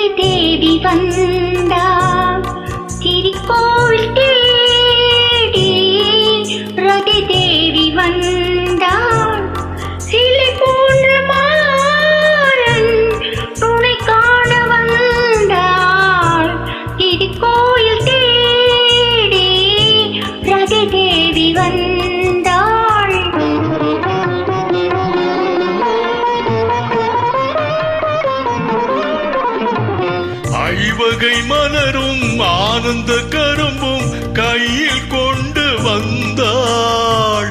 ரதி தேவி வந்தாள் திருக்கோவில் தேடி ரதி தேவி வந்தாள் சிலை போன்ற மாறன் துணை காண வந்தாள் திருக்கோயில் தேடி ரதி தேவி வந்தாள். ஐவகை மலரும் ஆனந்த கரும்பும் கையில் கொண்டு வந்தாள்.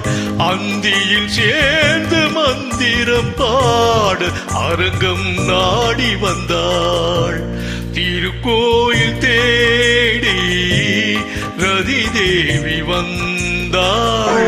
அந்தியில் சேர்ந்து மந்திரம் பாடு அரங்கம் நாடி வந்தாள். திருக்கோயில் தேடி ரதி தேவி வந்தாள்.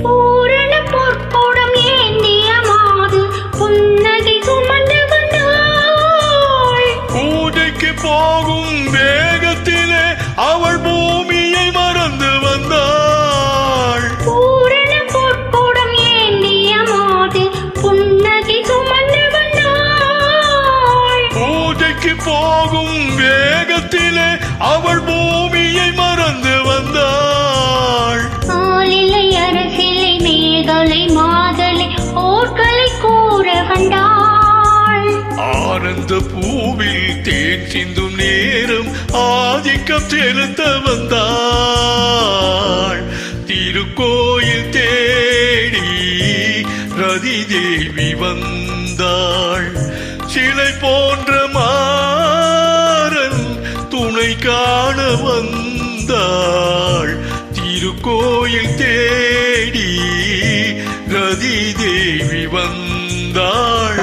பூரண பொற்கொடம் ஏந்திய மாது புன்னகை சுமந்து வந்தாள். பூஜைக்கு போகும் வேகத்திலே அவள் பூமியை மறந்து வந்தாள். பூரண பொற்கொடம் ஏந்திய மாது புன்னகை சுமந்து வந்தாள். பூஜைக்கு போகும் வேகத்திலே அவள் பூமியை மறந்து வந்தாள். ஆளிலை அரசிலை மேகலை மாதலை ஓர்களை கூற கண்டாள். ஆனந்த பூவில் தேன் சிந்தும் நேரம் ஆதிக்கம் செலுத்த வந்தாள். திருக்கோயில் தேடி ரதி தேவி வந்தாள். சிலை போன்ற மாறன் துணை காண வந்தாள். திருக்கோயில் தேடி ரதி தேவி வந்தாள்.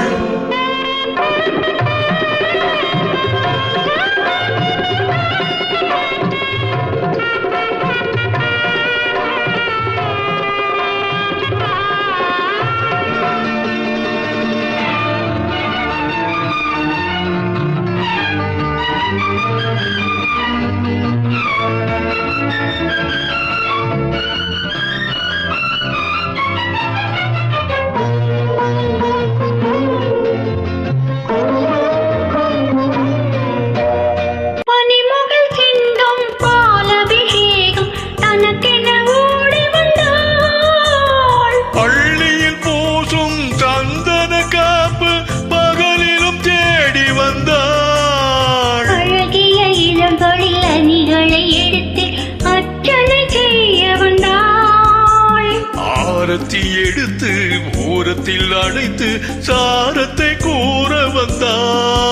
பனிமுகில் சிந்தும் பாலபிஷேகம் தனக்கென ஓடி வந்தாள். பள்ளியில் பூசும் சந்தன காப்பு பகலிலும் தேடி வந்தாள். அழகிய இளங்களில் அணிகளை எடுத்து அர்ச்சனை செய்ய வந்தாள். ஆரத்தி எடுத்து ஓரத்தில் அடைத்து சாரத்தை கூற வந்தாள்.